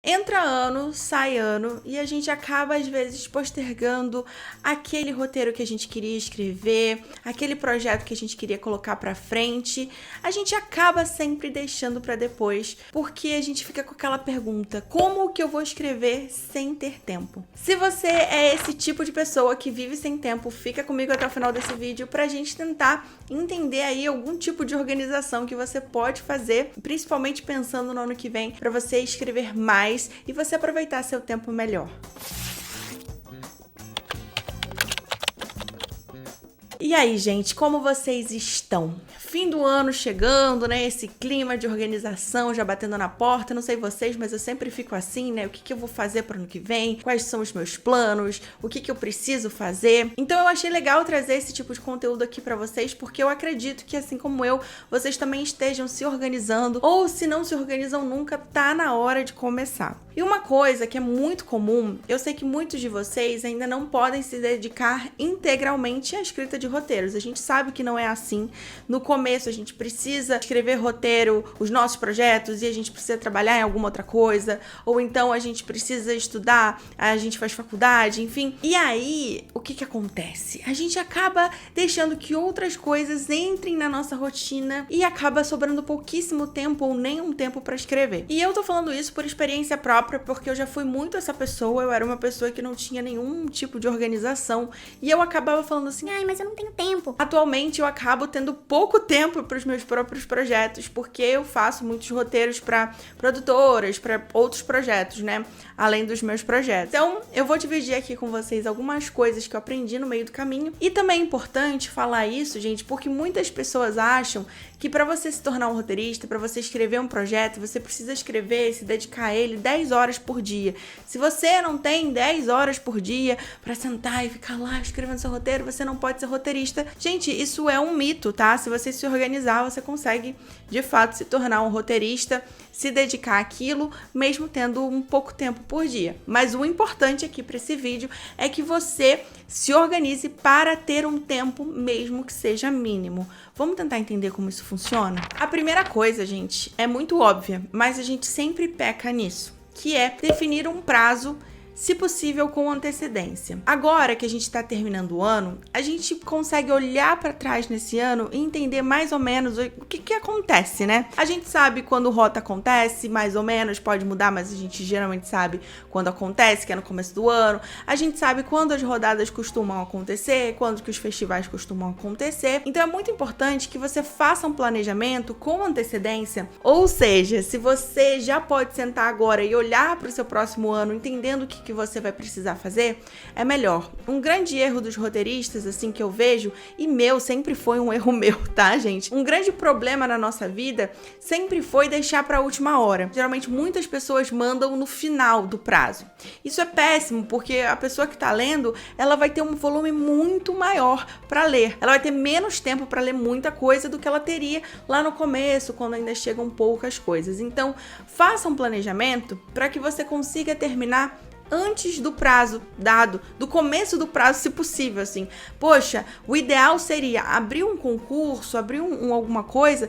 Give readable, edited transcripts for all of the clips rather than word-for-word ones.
Entra ano, sai ano e a gente acaba às vezes postergando aquele roteiro que a gente queria escrever, aquele projeto que a gente queria colocar pra frente. A gente acaba sempre deixando pra depois, porque a gente fica com aquela pergunta: como que eu vou escrever sem ter tempo? Se você é esse tipo de pessoa que vive sem tempo, fica comigo até o final desse vídeo pra gente tentar entender aí algum tipo de organização que você pode fazer, principalmente pensando no ano que vem, pra você escrever mais e você aproveitar seu tempo melhor. E aí, gente, como vocês estão? Fim do ano chegando, né? Esse clima de organização já batendo na porta. Não sei vocês, mas eu sempre fico assim, né? O que eu vou fazer para o ano que vem? Quais são os meus planos? O que eu preciso fazer? Então eu achei legal trazer esse tipo de conteúdo aqui para vocês, porque eu acredito que, assim como eu, vocês também estejam se organizando, ou se não se organizam nunca, tá na hora de começar. E uma coisa que é muito comum, eu sei que muitos de vocês ainda não podem se dedicar integralmente à escrita de roteiros. A gente sabe que não é assim. No começo a gente precisa escrever roteiro, os nossos projetos, e a gente precisa trabalhar em alguma outra coisa, ou então a gente precisa estudar, a gente faz faculdade, enfim. E aí, o que acontece? A gente acaba deixando que outras coisas entrem na nossa rotina e acaba sobrando pouquíssimo tempo ou nenhum tempo para escrever. E eu tô falando isso por experiência própria, porque eu já fui muito essa pessoa. Eu era uma pessoa que não tinha nenhum tipo de organização e eu acabava falando assim: ai, mas eu não tenho tempo. Atualmente eu acabo tendo pouco tempo para os meus próprios projetos, porque eu faço muitos roteiros para produtoras, para outros projetos, né? Além dos meus projetos. Então, eu vou dividir aqui com vocês algumas coisas que eu aprendi no meio do caminho. E também é importante falar isso, gente, porque muitas pessoas acham que para você se tornar um roteirista, para você escrever um projeto, você precisa escrever e se dedicar a ele 10 horas por dia. Se você não tem 10 horas por dia para sentar e ficar lá escrevendo seu roteiro, você não pode ser roteirista. Gente, isso é um mito, tá? Se você se organizar, você consegue, de fato, se tornar um roteirista, se dedicar àquilo, mesmo tendo um pouco tempo por dia. Mas o importante aqui para esse vídeo é que você se organize para ter um tempo, mesmo que seja mínimo. Vamos tentar entender como isso funciona? A primeira coisa, gente, é muito óbvia, mas a gente sempre peca nisso, que é definir um prazo, se possível com antecedência. Agora que a gente está terminando o ano, a gente consegue olhar para trás nesse ano e entender mais ou menos o que acontece, né? A gente sabe quando rota acontece, mais ou menos, pode mudar, mas a gente geralmente sabe quando acontece, que é no começo do ano. A gente sabe quando as rodadas costumam acontecer, quando que os festivais costumam acontecer. Então é muito importante que você faça um planejamento com antecedência, ou seja, se você já pode sentar agora e olhar para o seu próximo ano, entendendo o que você vai precisar fazer, é melhor. Um grande erro dos roteiristas, assim, que eu vejo, e meu, sempre foi um erro meu, tá, gente? Um grande problema na nossa vida sempre foi deixar pra última hora. Geralmente, muitas pessoas mandam no final do prazo. Isso é péssimo, porque a pessoa que tá lendo, ela vai ter um volume muito maior pra ler. Ela vai ter menos tempo pra ler muita coisa do que ela teria lá no começo, quando ainda chegam poucas coisas. Então, faça um planejamento para que você consiga terminar antes do prazo dado, do começo do prazo, se possível, assim. Poxa, o ideal seria abrir um concurso, abrir alguma coisa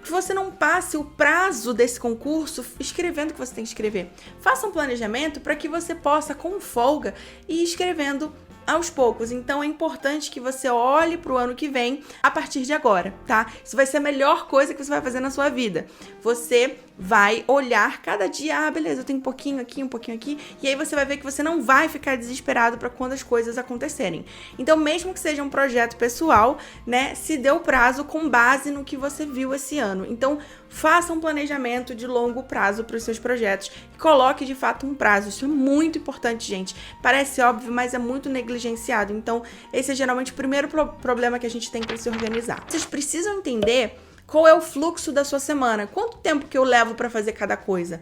que você não passe o prazo desse concurso escrevendo o que você tem que escrever. Faça um planejamento para que você possa, com folga, ir escrevendo aos poucos. Então é importante que você olhe para o ano que vem a partir de agora, tá? Isso vai ser a melhor coisa que você vai fazer na sua vida. Você vai olhar cada dia, beleza, eu tenho um pouquinho aqui, e aí você vai ver que você não vai ficar desesperado para quando as coisas acontecerem. Então, mesmo que seja um projeto pessoal, né, se dê o prazo com base no que você viu esse ano. Então, faça um planejamento de longo prazo para os seus projetos e coloque de fato um prazo. Isso é muito importante, gente. Parece óbvio, mas é muito negligenciado. Então, esse é geralmente o primeiro problema que a gente tem para se organizar. Vocês precisam entender qual é o fluxo da sua semana? Quanto tempo que eu levo para fazer cada coisa?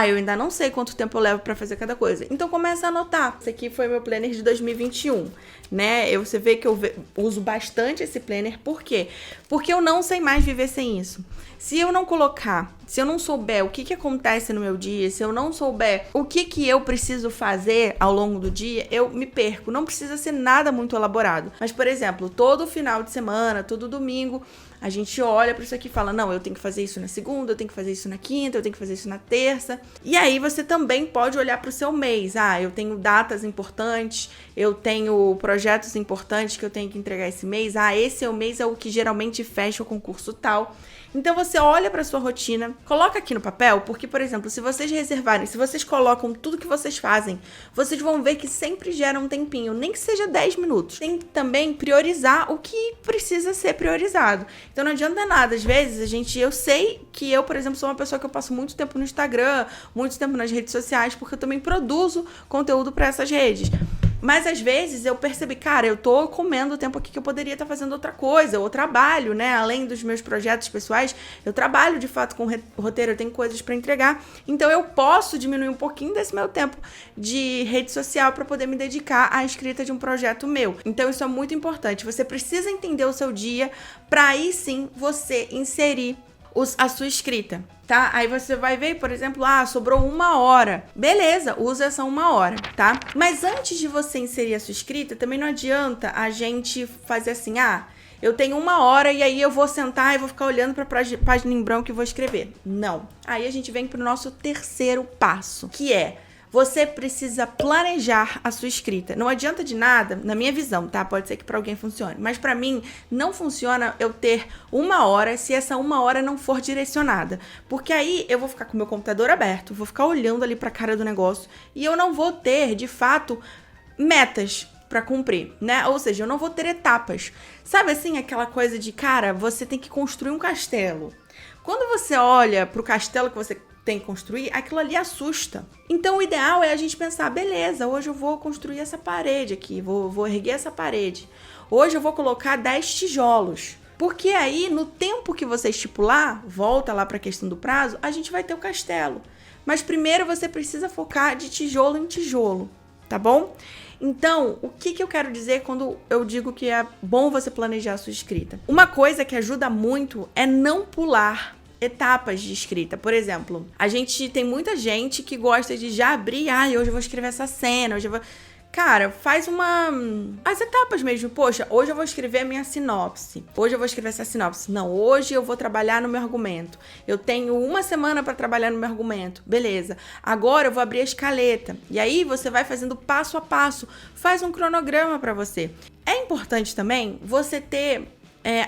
Eu ainda não sei quanto tempo eu levo para fazer cada coisa. Então começa a anotar. Esse aqui foi meu planner de 2021, né? Você vê que eu uso bastante esse planner. Por quê? Porque eu não sei mais viver sem isso. Se eu não colocar, se eu não souber o que acontece no meu dia, se eu não souber o que eu preciso fazer ao longo do dia, eu me perco. Não precisa ser nada muito elaborado. Mas, por exemplo, todo final de semana, todo domingo, A gente olha para isso aqui e fala, não, eu tenho que fazer isso na segunda, eu tenho que fazer isso na quinta, eu tenho que fazer isso na terça. E aí você também pode olhar para o seu mês. Eu tenho datas importantes, eu tenho projetos importantes que eu tenho que entregar esse mês. Esse é o mês, é o que geralmente fecha o concurso tal. Então você olha para sua rotina, coloca aqui no papel, porque, por exemplo, se vocês reservarem, se vocês colocam tudo que vocês fazem, vocês vão ver que sempre gera um tempinho, nem que seja 10 minutos. Tem que também priorizar o que precisa ser priorizado. Então não adianta nada, às vezes eu sei que eu, por exemplo, sou uma pessoa que eu passo muito tempo no Instagram, muito tempo nas redes sociais, porque eu também produzo conteúdo para essas redes. Mas às vezes eu percebi, cara, eu tô comendo o tempo aqui que eu poderia estar fazendo outra coisa, eu trabalho, né? Além dos meus projetos pessoais, eu trabalho de fato com roteiro, eu tenho coisas para entregar. Então eu posso diminuir um pouquinho desse meu tempo de rede social para poder me dedicar à escrita de um projeto meu. Então isso é muito importante. Você precisa entender o seu dia para aí sim você inserir a sua escrita, tá? Aí você vai ver, por exemplo, sobrou 1 hora. Beleza, usa essa 1 hora, tá? Mas antes de você inserir a sua escrita, também não adianta a gente fazer assim, eu tenho 1 hora e aí eu vou sentar e vou ficar olhando para a página em branco e vou escrever. Não. Aí a gente vem pro nosso terceiro passo, que é: você precisa planejar a sua escrita. Não adianta de nada, na minha visão, tá? Pode ser que para alguém funcione. Mas para mim, não funciona eu ter 1 hora se essa 1 hora não for direcionada. Porque aí eu vou ficar com o meu computador aberto, vou ficar olhando ali pra cara do negócio e eu não vou ter, de fato, metas para cumprir, né? Ou seja, eu não vou ter etapas. Sabe assim, aquela coisa de, cara, você tem que construir um castelo. Quando você olha pro castelo que você tem que construir, aquilo ali assusta. Então o ideal é a gente pensar, beleza, hoje eu vou construir essa parede aqui, vou erguer essa parede. Hoje eu vou colocar 10 tijolos. Porque aí, no tempo que você estipular, volta lá para a questão do prazo, a gente vai ter o castelo. Mas primeiro você precisa focar de tijolo em tijolo, tá bom? Então, o que eu quero dizer quando eu digo que é bom você planejar a sua escrita? Uma coisa que ajuda muito é não pular etapas de escrita. Por exemplo, tem muita gente que gosta de já abrir, hoje eu vou escrever essa cena, hoje eu vou... Cara, faz as etapas mesmo. Poxa, hoje eu vou escrever a minha sinopse. Hoje eu vou escrever essa sinopse. Não, hoje eu vou trabalhar no meu argumento. Eu tenho 1 semana para trabalhar no meu argumento. Beleza. Agora eu vou abrir a escaleta. E aí você vai fazendo passo a passo. Faz um cronograma para você. É importante também você ter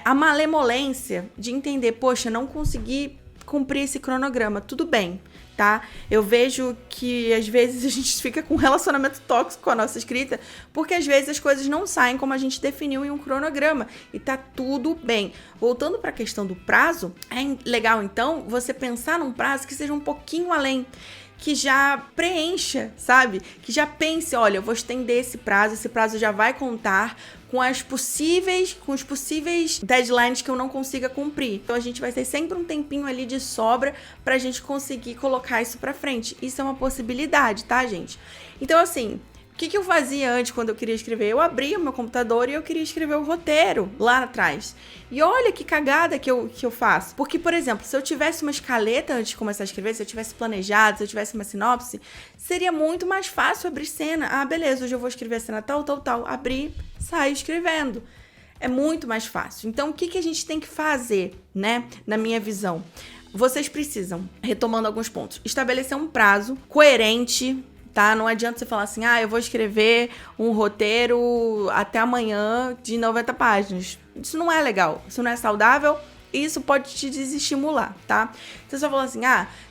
a malemolência de entender, poxa, não consegui cumprir esse cronograma. Tudo bem, tá? Eu vejo que às vezes a gente fica com um relacionamento tóxico com a nossa escrita, porque às vezes as coisas não saem como a gente definiu em um cronograma e tá tudo bem. Voltando para a questão do prazo, é legal então você pensar num prazo que seja um pouquinho além, que já preencha, sabe? Que já pense, olha, eu vou estender esse prazo já vai contar com os possíveis deadlines que eu não consiga cumprir. Então a gente vai ter sempre um tempinho ali de sobra pra gente conseguir colocar isso pra frente. Isso é uma possibilidade, tá, gente? Então, assim, o que eu fazia antes quando eu queria escrever? Eu abria o meu computador e eu queria escrever o roteiro lá atrás. E olha que cagada que eu faço. Porque, por exemplo, se eu tivesse uma escaleta antes de começar a escrever, se eu tivesse planejado, se eu tivesse uma sinopse, seria muito mais fácil abrir cena. Beleza, hoje eu vou escrever a cena tal. Abrir, sair escrevendo. É muito mais fácil. Então, o que a gente tem que fazer, né? Na minha visão. Vocês precisam, retomando alguns pontos, estabelecer um prazo coerente, tá? Não adianta você falar assim, eu vou escrever um roteiro até amanhã de 90 páginas. Isso não é legal, isso não é saudável, e isso pode te desestimular, tá? Então você vai falar assim,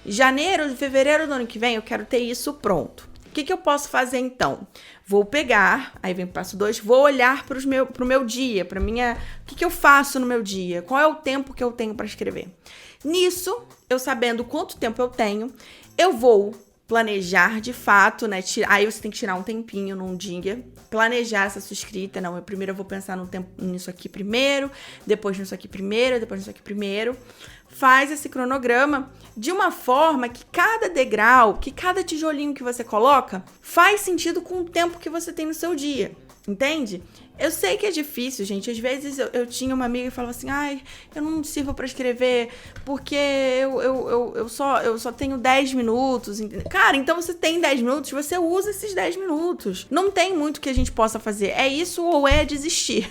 janeiro, fevereiro do ano que vem eu quero ter isso pronto. O que eu posso fazer então? Vou pegar, aí vem o passo 2, vou olhar pro meu dia, pra minha... O que eu faço no meu dia? Qual é o tempo que eu tenho para escrever? Nisso, eu sabendo quanto tempo eu tenho, eu vou planejar de fato, né? Aí você tem que tirar um tempinho num dia, planejar essa sua escrita. Não, primeiro eu vou pensar nisso aqui primeiro, depois nisso aqui primeiro, depois nisso aqui primeiro. Faz esse cronograma de uma forma que cada degrau, que cada tijolinho que você coloca, faz sentido com o tempo que você tem no seu dia. Entende? Eu sei que é difícil, gente. Às vezes eu tinha uma amiga que falava assim, eu não sirvo pra escrever porque eu só tenho 10 minutos. Cara, então você tem 10 minutos, você usa esses 10 minutos. Não tem muito que a gente possa fazer. É isso ou é desistir.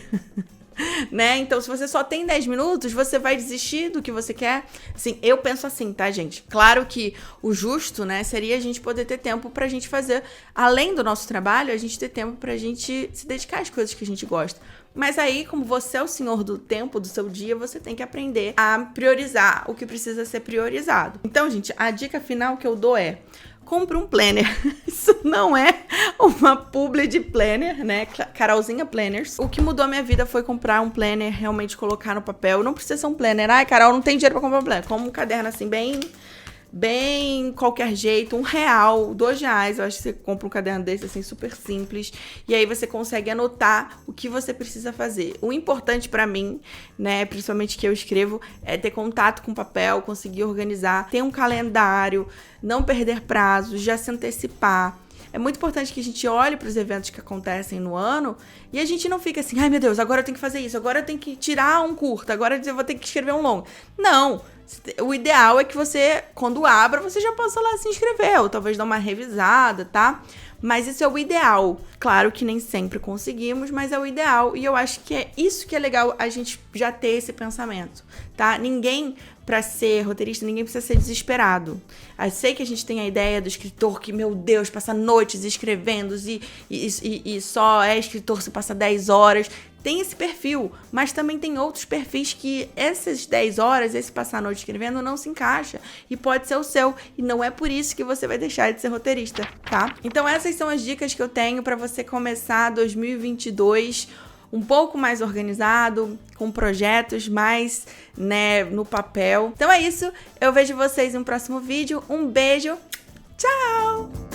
né? Então, se você só tem 10 minutos, você vai desistir do que você quer. Assim, eu penso assim, tá, gente? Claro que o justo, né, seria a gente poder ter tempo pra gente fazer, além do nosso trabalho, a gente ter tempo pra gente se dedicar às coisas que a gente gosta. Mas aí, como você é o senhor do tempo do seu dia, você tem que aprender a priorizar o que precisa ser priorizado. Então, gente, a dica final que eu dou é: compre um planner. Isso não é uma publi de planner, né? Carolzinha Planners. O que mudou a minha vida foi comprar um planner, realmente colocar no papel. Não precisa ser um planner. Ai, Carol, não tem dinheiro pra comprar um planner. Como um caderno assim, bem qualquer jeito, R$1, R$2, eu acho que você compra um caderno desse, assim, super simples, e aí você consegue anotar o que você precisa fazer. O importante pra mim, né, principalmente que eu escrevo, é ter contato com o papel, conseguir organizar, ter um calendário, não perder prazos, já se antecipar. É muito importante que a gente olhe para os eventos que acontecem no ano e a gente não fique assim, ai meu Deus, agora eu tenho que fazer isso, agora eu tenho que tirar um curto, agora eu vou ter que escrever um longo. Não! O ideal é que você, quando abra, você já possa lá se inscrever, ou talvez dar uma revisada, tá? Mas isso é o ideal. Claro que nem sempre conseguimos, mas é o ideal. E eu acho que é isso que é legal a gente já ter esse pensamento, tá? Ninguém, pra ser roteirista, ninguém precisa ser desesperado. Eu sei que a gente tem a ideia do escritor que, meu Deus, passa noites escrevendo e só é escritor se passa 10 horas. Tem esse perfil, mas também tem outros perfis que essas 10 horas, esse passar a noite escrevendo, não se encaixa. E pode ser o seu. E não é por isso que você vai deixar de ser roteirista, tá? Então essas são as dicas que eu tenho pra você começar 2022 um pouco mais organizado, com projetos mais, né, no papel. Então é isso. Eu vejo vocês no próximo vídeo. Um beijo. Tchau!